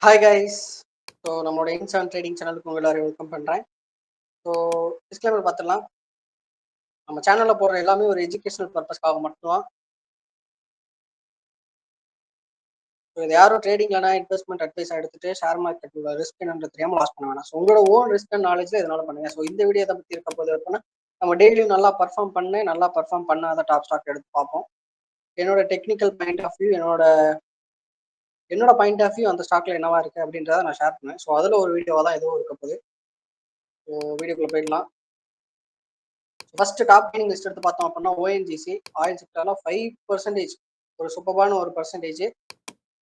Hi guys. So நம்மளோட இன்சான் trading சேனலுக்கு உங்க எல்லாரும் வெல்கம் பண்ணுறேன். ஸோ டிஸ்க்ளைமர் பார்த்துடலாம். நம்ம சேனலில் போடுற எல்லாமே ஒரு எஜுகேஷனல் பர்பஸ்க்காக மட்டும்தான். ஸோ இது யாரும் ட்ரேடிங் இல்லைனா இன்வெஸ்ட்மெண்ட் அட்வைஸ் எடுத்துட்டு ஷேர் மார்க்கெட்டில் ரிஸ்க் என்னன்னு தெரியாமல் லாஸ் பண்ண வேணாம். ஸோ உங்களோட ஓன் ரிஸ்க் அண்ட் நாலேஜில் இதனால பண்ணுங்க. ஸோ இந்த வீடியோ அதை பற்றி இருக்க போது அப்படின்னா நம்ம டெய்லியும் நல்லா பர்ஃபார்ம் பண்ணாத டாப் ஸ்டாக் எடுத்து பார்ப்போம். என்னோட டெக்னிக்கல் பாயிண்ட் ஆஃப் வியூ என்னோட பாயிண்ட் ஆஃப் வியூ அந்த ஸ்டாக்ல என்னவா இருக்கு அப்படின்றத நான் ஷேர் பண்ணேன். ஸோ அதில் ஒரு வீடியோவாக தான் எதுவும் இருக்க போகுது. ஸோ வீடியோக்குள்ளே போயிடலாம். ஃபர்ஸ்ட் டாப் கெய்னிங் லிஸ்ட் எடுத்து பார்த்தோம் அப்படின்னா ஓஎன்ஜிசி ஆயில் செக்டர்ல 5% ஒரு சூப்பரான ஒரு பர்சன்டேஜ்.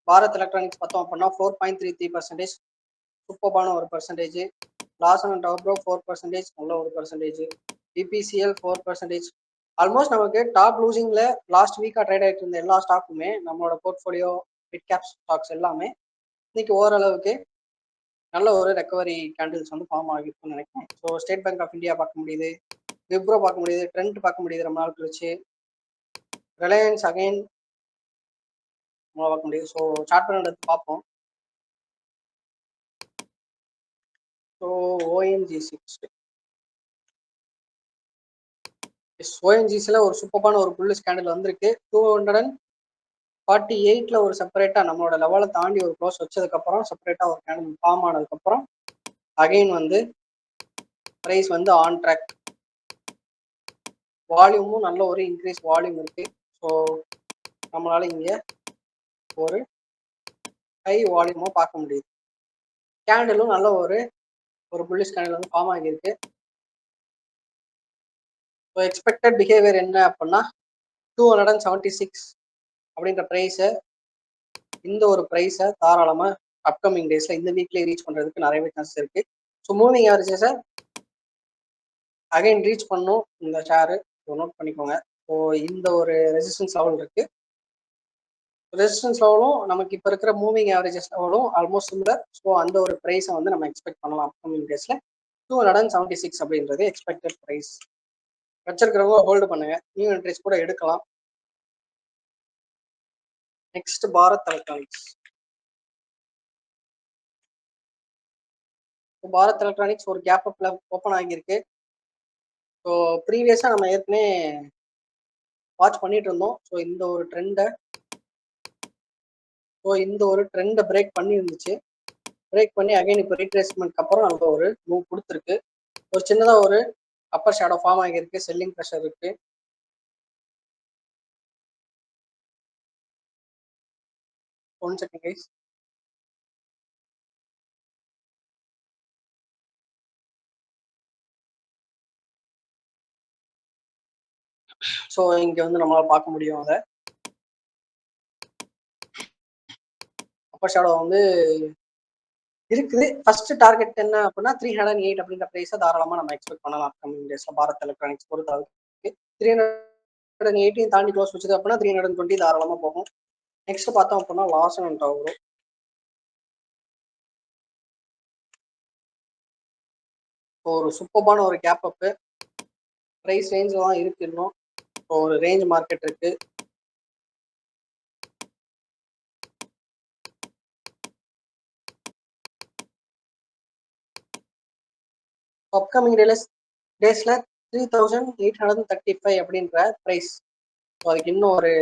பாரத் எலக்ட்ரானிக்ஸ் பார்த்தோம் அப்படின்னா 4.33% சூப்பரான ஒரு பர்சன்டேஜ். லாசன் அண்ட் டவுப்ரோ 4% நல்ல ஒரு பர்சன்டேஜ். பிபிசிஎல் 4%. ஆல்மோஸ்ட் நமக்கு டாப் லூசிங்ல லாஸ்ட் வீக்கா ட்ரேட் ஆகிட்டு இருந்த எல்லா ஸ்டாக்குமே நம்மளோட போர்ட்ஃபோலியோ மிட் கேப் ஸ்டாக்ஸ் எல்லாமே இன்னைக்கு ஓரளவுக்கு நல்ல ஒரு ரெக்கவரி கேண்டில்ஸ் வந்து ஃபார்ம் ஆகிருக்குன்னு நினைக்கிறேன். ஸோ ஸ்டேட் பேங்க் ஆஃப் இந்தியா பார்க்க முடியுது, விப்ரோ பார்க்க முடியுது, ட்ரெண்ட் பார்க்க முடியுது ரொம்ப நாள் கழிச்சு, ரிலையன்ஸ் அகைன் பார்க்க முடியுது. ஸோ சார்ட் பண்ண எடுத்து பார்ப்போம். ஸோ ஓஎன்ஜிசி ஓஎன்ஜிசியில் ஒரு சூப்பரான ஒரு புல்லிஷ் கேண்டில் வந்திருக்கு. 248 ஒரு செப்பரேட்டாக நம்மளோட லெவலை தாண்டி ஒரு க்ளோஸ் வச்சதுக்கப்புறம் செப்பரேட்டாக ஒரு கேண்டில் ஃபார்ம் ஆனதுக்கப்புறம் அகைன் வந்து ப்ரைஸ் வந்து ஆன் ட்ராக். வால்யூமும் நல்ல ஒரு இன்க்ரீஸ் வால்யூம் இருக்கு. ஸோ நம்மளால இங்கே ஒரு ஹை வால்யூமாக பார்க்க முடியுது. கேண்டிலும் நல்ல ஒரு புல்லிஷ் கேண்டில் வந்து ஃபார்ம் ஆகியிருக்கு. ஸோ எக்ஸ்பெக்டட் பிஹேவியர் என்ன அப்படின்னா 276 அப்படின்ற ப்ரைஸை இந்த ஒரு ப்ரைஸை தாராளமாக அப்கமிங் டேஸில் இந்த வீக்லேயே ரீச் பண்ணுறதுக்கு நிறையவே சான்சஸ் இருக்கு. ஸோ மூவிங் ஆவரேஜஸை அகைன் ரீச் பண்ணும் இந்த ஷேரு. நோட் பண்ணிக்கோங்க. ஸோ இந்த ஒரு ரெசிஸ்டன்ஸ் லெவல் இருக்கு. ரெசிஸ்டன்ஸ் லெவலும் நமக்கு இப்போ இருக்கிற மூவிங் ஆவரேஜஸ் லெவலும் ஆல்மோஸ்ட் சிமிலர். ஸோ அந்த ஒரு ப்ரைஸை வந்து நம்ம எக்ஸ்பெக்ட் பண்ணலாம் அப்கமிங் டேஸில். 276 அப்படின்றது எக்ஸ்பெக்டட் ப்ரைஸ். வச்சிருக்கிறவங்க ஹோல்டு பண்ணுங்க, நியூ என்ட்ரிஸ் கூட எடுக்கலாம். Next Bharat electronics. Bharat electronics ஒரு கேப் அப்ல ஓப்பன் ஆகியிருக்கு. ஸோ ப்ரீவியஸாக நம்ம ஏற்கனவே வாட்ச் பண்ணிட்டு இருந்தோம். ஸோ இந்த ஒரு ட்ரெண்டை பிரேக் பண்ணி இருந்துச்சு. பிரேக் பண்ணி அகைன் இப்போ ரீட்ரேஸ்மெண்ட்க்கு அப்புறம் நல்ல ஒரு மூவ் கொடுத்துருக்கு. ஒரு சின்னதாக ஒரு அப்பர் ஷேடோ ஃபார்ம் ஆகியிருக்கு. செல்லிங் ப்ரெஷர் இருக்கு. One second guys. ஸோ இங்கே வந்து நம்மளால் பார்க்க முடியும். அதை அப்பர் ஷேடோ வந்து இருக்குது. ஃபர்ஸ்ட் டார்கெட் என்ன அப்படின்னா 308 அப்படின்ற ப்ரைஸை தாராளமாக நம்ம எக்ஸ்பெக்ட் பண்ணலாம் அப்கமிங் டேஸ்ல பாரத் எலக்ட்ரானிக்ஸ் பொறுத்தளவுக்கு. 318 தாண்டி க்ளோஸ் வச்சது அப்படின்னா 320 தாராளமாக போகும். நெக்ஸ்ட் பார்த்தோம் அப்படின்னா லாசன் அண்ட் டவுப்ரோ. ஒரு சூப்பரான ஒரு கேப் அப்பு ப்ரைஸ் ரேஞ்சில் தான் இருக்கு. இன்னும் ஒரு ரேஞ்ச் மார்க்கெட் இருக்கு. அப்கமிங் டேஸ்ல 3835 அப்படின்ற ப்ரைஸ். ஸோ அதுக்கு இன்னும் ஒரு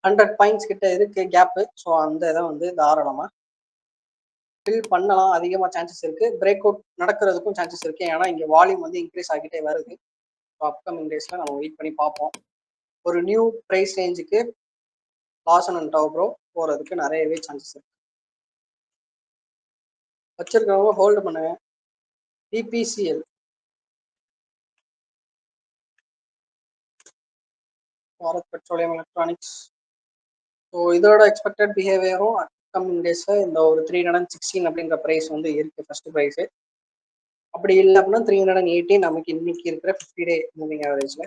100 பாயிண்ட்ஸ் கிட்ட இருக்கு கேப்பு. ஸோ அந்த இதை வந்து தாராளமாக ஃபில் பண்ணலாம். அதிகமாக சான்சஸ் இருக்கு. பிரேக் அவுட் நடக்கிறதுக்கும் சான்சஸ் இருக்கு. ஏன்னா இங்கே வால்யூம் வந்து இன்க்ரீஸ் ஆகிட்டே வருது. ஸோ அப்கமிங் டேஸ்ல நம்ம வெயிட் பண்ணி பார்ப்போம். ஒரு நியூ ப்ரைஸ் ரேஞ்சுக்கு லாசன் அண்ட் டவுப்ரோ போகிறதுக்கு நிறையவே சான்சஸ் இருக்கு. வச்சிருக்கிறவங்க ஹோல்டு பண்ணுங்க. BPCL Bharat petroleum electronics. So இதோட எக்ஸ்பெக்டட் பிஹேவியரும் அப்கமிங் டேஸில் இந்த ஒரு 316 அப்படின்ற ப்ரைஸ் வந்து இருக்கு ஃபர்ஸ்ட் ப்ரைஸு. அப்படி இல்லை அப்படின்னா 318 நமக்கு இன்னைக்கு இருக்கிற 50 டே மூவிங் ஆவரேஜ்ல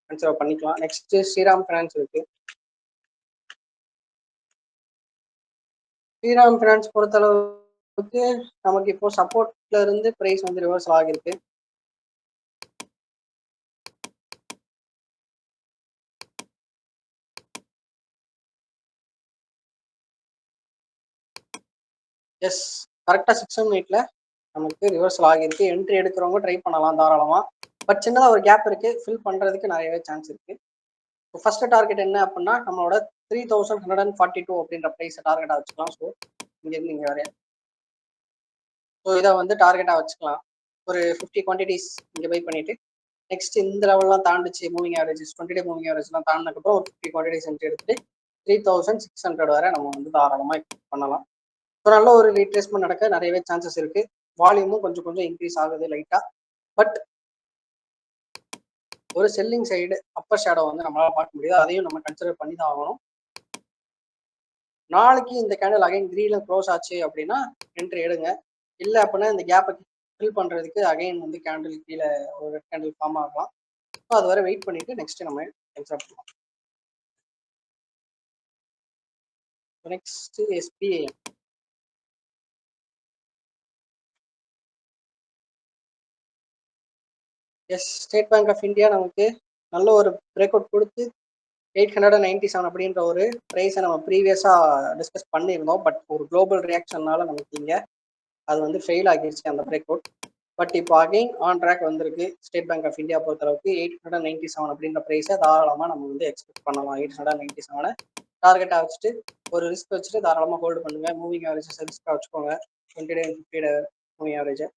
கன்சிடர் பண்ணிக்கலாம். நெக்ஸ்ட் ஸ்ரீராம் ஃபினான்ஸ் இருக்கு. ஸ்ரீராம் ஃபினான்ஸ் பொறுத்தளவுக்கு நமக்கு இப்போ சப்போர்ட்ல இருந்து ப்ரைஸ் வந்து ரிவர்சல் ஆகிருக்கு. எஸ், கரெக்டாக 618ல நமக்கு ரிவர்சல் ஆகியிருக்கு. என்ட்ரி எடுக்கிறவங்க ட்ரை பண்ணலாம் தாராளமாக. பட் சின்னதாக ஒரு கேப் இருக்குது, ஃபில் பண்ணுறதுக்கு நிறையவே சான்ஸ் இருக்குது. ஃபர்ஸ்ட் டார்கெட் என்ன அப்படின்னா நம்மளோட 3142 அப்படின்ற ப்ரைஸை டார்கெட்டாக வச்சுக்கலாம். ஸோ இங்கேருந்து இங்கே வரைய ஸோ இதை வந்து டார்கெட்டாக வச்சுக்கலாம். ஒரு 50 குவான்டிட்டிஸ் இங்கே பை பண்ணிட்டு நெக்ஸ்ட் இந்த லெவல்லாம் தாண்டிச்சு மூவிங் ஆவரேஜஸ் 20 டே மூவிங் ஆவரேஜ்லாம் தாண்டினதுக்கப்புறம் ஒரு 50 குவான்டிட்டிஸ் எடுத்துட்டு 3600 வரை நம்ம வந்து தாராளமாக பண்ணலாம். ஸோ நல்ல ஒரு ரீட்ரேஸ்மெண்ட் நடக்க நிறையவே சான்சஸ் இருக்கு. வால்யூமும் கொஞ்சம் கொஞ்சம் இன்க்ரீஸ் ஆகுது லைட்டா. பட் ஒரு செல்லிங் சைடு அப்பர் ஷேடோ வந்து நம்மளால பார்க்க முடியாது. அதையும் நம்ம கன்சிடர் பண்ணி தான் ஆகணும். நாளைக்கு இந்த கேண்டில் அகைன் கிரீன்ல க்ளோஸ் ஆச்சு அப்படின்னா என்ட்ரி எடுங்க. இல்லை அப்படின்னா இந்த கேப்பை ஃபில் பண்றதுக்கு அகைன் வந்து கேண்டில் கீழே ஒரு கேண்டில் ஃபார்ம் ஆகலாம். ஸோ அது வரை வெயிட் பண்ணிட்டு நெக்ஸ்ட் நம்ம எக்ஸாம் பண்ணலாம். Next SBIM. Yes, State Bank of India நமக்கு நல்ல ஒரு பிரேக் அவுட் கொடுத்து 897 அப்படின்ற ஒரு ப்ரைஸை நம்ம ப்ரீவியஸாக டிஸ்கஸ் பண்ணியிருந்தோம். பட் ஒரு குளோபல் ரியாக்ஷன்னால நமக்கு இங்கே அது வந்து ஃபெயில் ஆகிடுச்சு அந்த பிரேக் அவுட். பட் இப்போ அகைன் ஆன் ட்ராக் வந்திருக்கு. ஸ்டேட் பேங்க் ஆஃப் இந்தியா பொறுத்தளவுக்கு 897 அப்படின்ற ப்ரைஸை தாராளமாக நம்ம வந்து எக்ஸ்பெக்ட் பண்ணலாம். 897 டார்கெட்டாக வச்சுட்டு ஒரு ரிஸ்க் வச்சுட்டு தாராளமாக ஹோல்டு பண்ணுங்க. மூவிங் ஆவரேஜஸ் ரிஸ்க்காக வச்சுக்கோங்க. 20 day 50 day moving average.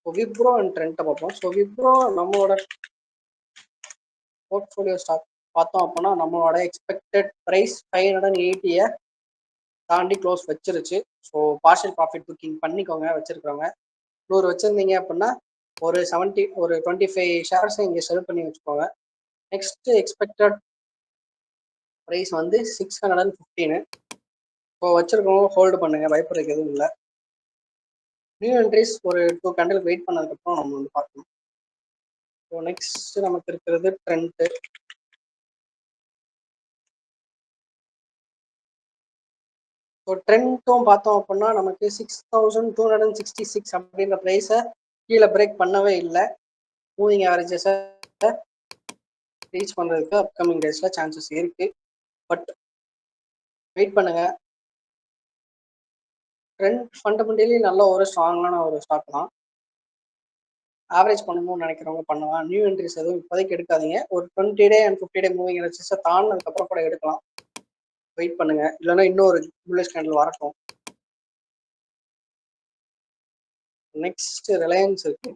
Wipro and ட்ரெண்ட்டை பார்ப்போம். ஸோ விப்ரோ நம்மளோட போர்ட்ஃபோலியோ ஸ்டாக் பார்த்தோம் அப்படின்னா நம்மளோட எக்ஸ்பெக்டட் ப்ரைஸ் 580 தாண்டி க்ளோஸ் வச்சிருச்சு. ஸோ பார்ஷியல் ப்ராஃபிட் புக்கிங் பண்ணிக்கோங்க வச்சிருக்கிறவங்க. 100 வச்சிருந்தீங்க அப்படின்னா ஒரு 25 ஷேர்ஸை இங்கே செல் பண்ணி வச்சுக்கோங்க. நெக்ஸ்ட் எக்ஸ்பெக்டட் ப்ரைஸ் வந்து 615. இப்போ வச்சிருக்கவங்க ஹோல்டு பண்ணுங்க, பயப்படுறதுக்கு எதுவும் இல்லை. நியூ என்ட்ரிஸ் ஒரு 2 கேண்டில் வெயிட் பண்ணதுக்கப்புறம் நம்ம வந்து பார்க்கணும். ஸோ நெக்ஸ்ட் நமக்கு இருக்கிறது ட்ரெண்ட். ஸோ ட்ரெண்டும் பார்த்தோம் அப்படின்னா நமக்கு 6266 அப்படின்ற ப்ரைஸை கீழே பிரேக் பண்ணவே இல்லை. மூவிங் ஆவரேஜஸை ரீச் பண்ணுறதுக்கு அப்கமிங் டேஸில் சான்சஸ் இருக்கு. பட் வெயிட் பண்ணுங்க. ட்ரெண்ட் ஃபண்டமெண்டலி நல்ல ஒரு ஸ்ட்ராங்கான ஒரு ஸ்டாக் தான். ஆவரேஜ் பண்ணணும்னு நினைக்கிறவங்க பண்ணலாம். நியூ என்ட்ரிஸ் எதுவும் இப்போதைக்கு எடுக்காதீங்க. ஒரு 20 டே அண்ட் 50 டே மூவிங் ஆவரேஜஸை தாண்டினதுக்கப்புறம் கூட எடுக்கலாம். வெயிட் பண்ணுங்க, இல்லைன்னா இன்னும் ஒரு புல்லிஷ் கேண்டில் வரட்டும். நெக்ஸ்ட் ரிலையன்ஸ் இருக்கு.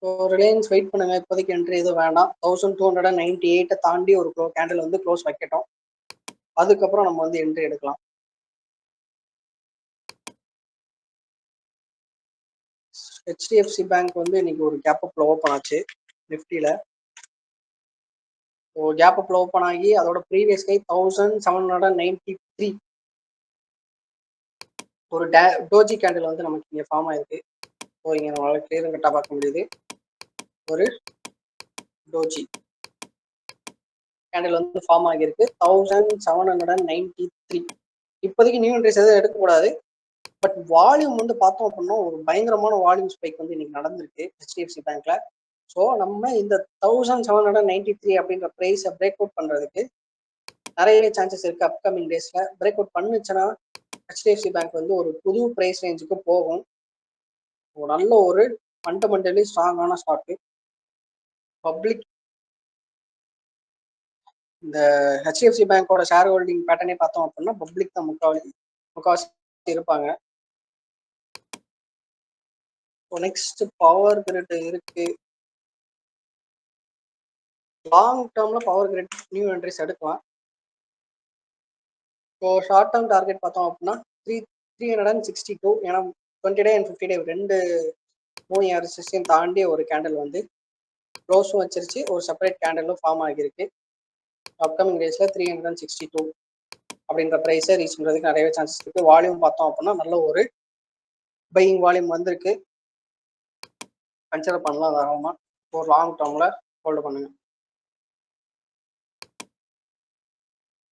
ஸோ ரிலையன்ஸ் வெயிட் பண்ணுங்க, இப்போதைக்கு என்ட்ரி எதுவும் வேண்டாம். 1298 தாண்டி ஒரு கேண்டில் வந்து க்ளோஸ் வைக்கட்டும். அதுக்கப்புறம் நம்ம வந்து என்ட்ரி எடுக்கலாம். HDFC பேங்க் வந்து இன்னைக்கு ஒரு கேப் அப்ல ஓப்பன் ஆச்சு நிஃப்டியில. ஸோ கேப் அப்ல ஓப்பன் ஆகி அதோட ப்ரீவியஸ் கை 1793 ஒரு டோஜி கேண்டில் வந்து நமக்கு இங்கே ஃபார்ம் ஆயிருக்கு. ஸோ இங்கே நம்மளால கிளியர் கட்டாக பார்க்க முடியுது. ஒரு டோஜி கேண்டில் வந்து ஃபார்ம் ஆகியிருக்கு 1793. இப்போதைக்கு நியூ என்ட்ரிஸ் எதுவும் எடுக்கக்கூடாது. பட் வால்யூம் வந்து பார்த்தோம் அப்படின்னா ஒரு பயங்கரமான வால்யூம் ஸ்பைக் வந்து இன்னைக்கு நடந்திருக்கு HDFC பேங்க்ல. ஸோ நம்ம இந்த 1793 அப்படின்ற ப்ரைஸை பிரேக் அவுட் பண்றதுக்கு நிறைய சான்சஸ் இருக்கு. அப்கமிங் டேஸ்ல பிரேக் அவுட் பண்ணுச்சுன்னா HDFC பேங்க் வந்து ஒரு புது பிரைஸ் ரேஞ்சுக்கு போகும். நல்ல ஒரு ஃபண்டமெண்டலி ஸ்ட்ராங்கான ஸ்டாக்கு. பப்ளிக் இந்த HDFC பேங்கோட ஷேர் ஹோல்டிங் பேட்டர்னே பார்த்தோம் அப்படின்னா பப்ளிக் தான் முக்கால்வாசி இருப்பாங்க. நெக்ஸ்ட் பவர் கிரிட் இருக்கு. லாங் டேர்ம்ல பவர் கிரிட் நியூ என்ட்ரிஸ் எடுக்கலாம். ஸோ ஷார்ட் டேர்ம் டார்கெட் பார்த்தோம் அப்படின்னா 362. ஏன்னா 20 டே அண்ட் 50 டே ரெண்டு மூவிங் ஆவரேஜஸையும் தாண்டி ஒரு கேண்டில் வந்து க்ளோஸும் வச்சிருச்சு, ஒரு செப்பரேட் கேண்டிலும் ஃபார்ம் ஆகியிருக்கு. அப்கமிங் டேஸ்ல 362 அப்படின்ற ப்ரைஸை ரீச் பண்ணுறதுக்கு நிறையவே சான்சஸ் இருக்கு. வால்யூம் பார்த்தோம் அப்படின்னா நல்ல ஒரு பையிங் வால்யூம் வந்திருக்கு. கன்சிடர் பண்ணலாம் தாராளமாக. ஒரு லாங் டேர்ம்ல ஹோல்டு பண்ணுங்க.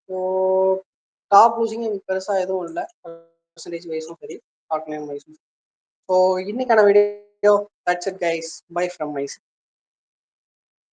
ஸோ டாப் லூசிங் எனக்கு பெருசாக எதுவும் இல்லை, பர்சன்டேஜ் வைஸும் சரி, ஸ்டாக் நேம் வைஸும். ஸோ இன்னைக்கான video that's it guys. Bye from mice.